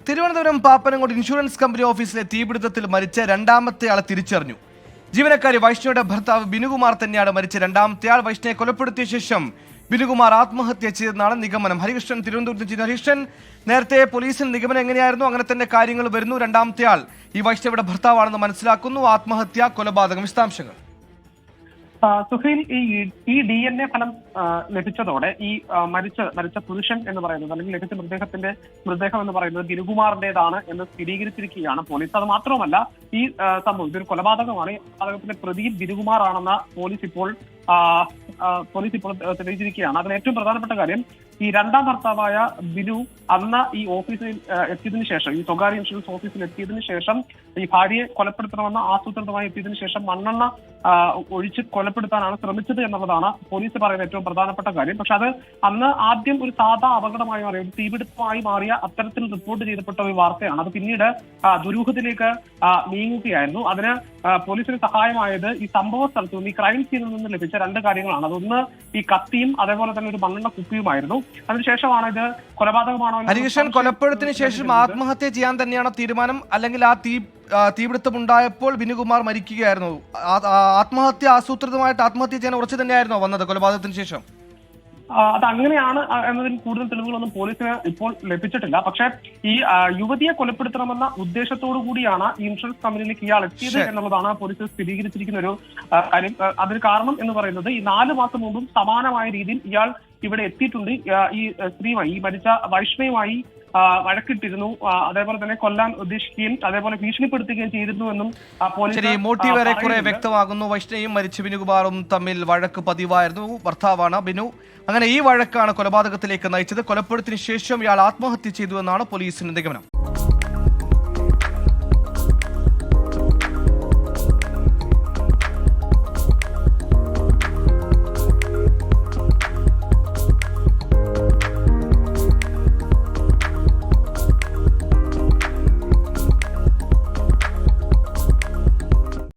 Thiruvananthapuram Pappanamcode insurance company ഓഫീസിലെ തീപിടുത്തത്തിൽ മരിച്ച രണ്ടാമത്തെ ആളെ തിരിച്ചറിഞ്ഞു. ജീവനക്കാരി വൈഷ്ണയുടെ ഭർത്താവ് ബിനുകുമാർ തന്നെയാണ് മരിച്ച രണ്ടാമത്തെ ആൾ. വൈഷ്ണയെ കൊലപ്പെടുത്തിയ ശേഷം ബിനുകുമാർ ആത്മഹത്യ ചെയ്തെന്നാണ് നിഗമനം. ഹരികൃഷ്ണൻ തിരുവനന്തപുരത്ത് ചെയ്യുന്ന ഹരികൃഷ്ണൻ, നേരത്തെ പോലീസിന് നിഗമനം എങ്ങനെയായിരുന്നു? അങ്ങനെ തന്നെ കാര്യങ്ങൾ വരുന്നു. രണ്ടാമത്തെ ആൾ ഈ വൈഷ്ണയുടെ ഭർത്താവാണെന്ന് മനസ്സിലാക്കുന്നു. ആത്മഹത്യ, കൊലപാതകം, വിശദാംശങ്ങൾ. സുഹൈൽ, ഈ DNA ഫലം ലഭിച്ചതോടെ ഈ മരിച്ച പുരുഷൻ എന്ന് പറയുന്നത്, അല്ലെങ്കിൽ ലഭിച്ച മൃതദേഹം എന്ന് പറയുന്നത് ബിനുകുമാറിന്റേതാണ് എന്ന് സ്ഥിരീകരിച്ചിരിക്കുകയാണ് പോലീസ്. അത് മാത്രമല്ല, ഈ സംഭവം ഇതൊരു കൊലപാതകമാണ്. ഈ കൊലപാതകത്തിന്റെ പ്രതി ബിനുകുമാർ ആണെന്ന പോലീസ് ഇപ്പോൾ തെളിയിച്ചിരിക്കുകയാണ്. അതിന് ഏറ്റവും പ്രധാനപ്പെട്ട കാര്യം, ഈ രണ്ടാം ഭർത്താവായ ബിനു അന്ന് ഈ ഓഫീസിൽ എത്തിയതിനു ശേഷം, ഈ സ്വകാര്യ ഇൻഷുറൻസ് ഓഫീസിൽ എത്തിയതിനു ശേഷം ഈ ഭാര്യയെ കൊലപ്പെടുത്തണമെന്ന് ആസൂത്രിതമായി എത്തിയതിനു ശേഷം മണ്ണെണ്ണ ഒഴിച്ച് കൊലപ്പെടുത്താനാണ് ശ്രമിച്ചത് എന്നുള്ളതാണ് പോലീസ് പറയുന്ന ഏറ്റവും പ്രധാനപ്പെട്ട കാര്യം. പക്ഷെ അത് അന്ന് ആദ്യം ഒരു സാധാ അപകടമായി മാറിയ, ഒരു തീപിടുത്തമായി മാറിയ അത്തരത്തിൽ റിപ്പോർട്ട് ചെയ്യപ്പെട്ട ഒരു വാർത്തയാണ്. അത് പിന്നീട് ദുരൂഹത്തിലേക്ക് നീങ്ങുകയായിരുന്നു. അതിന് പോലീസിന് സഹായമായത് ഈ സംഭവ സ്ഥലത്ത് നിന്ന്, ഈ ക്രൈം സീനിൽ നിന്ന് ലഭിച്ച രണ്ട് കാര്യങ്ങളാണ്. അതൊന്ന് ഈ കത്തിയും അതേപോലെ തന്നെ ഒരു മണ്ണെണ്ണ കുപ്പിയുമായിരുന്നു. അതിനുശേഷമാണ് ഇത് കൊലപാതകമാണോ. ഹരികൃഷ്ണൻ, കൊലപ്പെടുത്തിന് ശേഷം ആത്മഹത്യ ചെയ്യാൻ തന്നെയാണോ തീരുമാനം, അല്ലെങ്കിൽ ആ തീപിടുത്തം ഉണ്ടായപ്പോൾ ബിനുകുമാർ മരിക്കുകയായിരുന്നു? ആത്മഹത്യ ആസൂത്രിതമായിട്ട് ആത്മഹത്യ ചെയ്യാൻ ഉറച്ചു തന്നെയായിരുന്നോ വന്നത് കൊലപാതകത്തിന് ശേഷം? അത് അങ്ങനെയാണ് എന്നതിൽ കൂടുതൽ തെളിവുകളൊന്നും പോലീസിന് ഇപ്പോൾ ലഭിച്ചിട്ടില്ല. പക്ഷെ ഈ യുവതിയെ കൊലപ്പെടുത്തണമെന്ന ഉദ്ദേശത്തോടു കൂടിയാണ് ഈ ഇൻഷുറൻസ് കമ്പനിയിലേക്ക് ഇയാൾ എത്തിയത് എന്നുള്ളതാണ് പോലീസ് സ്ഥിരീകരിച്ചിരിക്കുന്ന ഒരു കാര്യം. അതിന് കാരണം എന്ന് പറയുന്നത്, ഈ 4 മാസം മുമ്പും സമാനമായ രീതിയിൽ ഇയാൾ ഇവിടെ എത്തിയിട്ടുണ്ട്. ഈ സ്ത്രീയുമായി, ഈ മരിച്ച വൈഷ്ണയുമായി വഴക്കിട്ടിരുന്നു. അതേപോലെ തന്നെ കൊല്ലാൻ ഉദ്ദേശിക്കുകയും അതേപോലെ ഭീഷണിപ്പെടുത്തുകയും ചെയ്തിരുന്നു എന്നും പോലീസ്. മോട്ടീവ് ഏറെക്കുറെ വ്യക്തമാകുന്നു. വൈഷ്ണയും മരിച്ച ബിനുകുമാറും തമ്മിൽ വഴക്ക് പതിവായിരുന്നു. ഭർത്താവാണ് ബിനു. അങ്ങനെ ഈ വഴക്കാണ് കൊലപാതകത്തിലേക്ക് നയിച്ചത്. കൊലപ്പെടുത്തിന് ശേഷം ഇയാൾ ആത്മഹത്യ ചെയ്തു എന്നാണ് പോലീസിന്റെ നിഗമനം.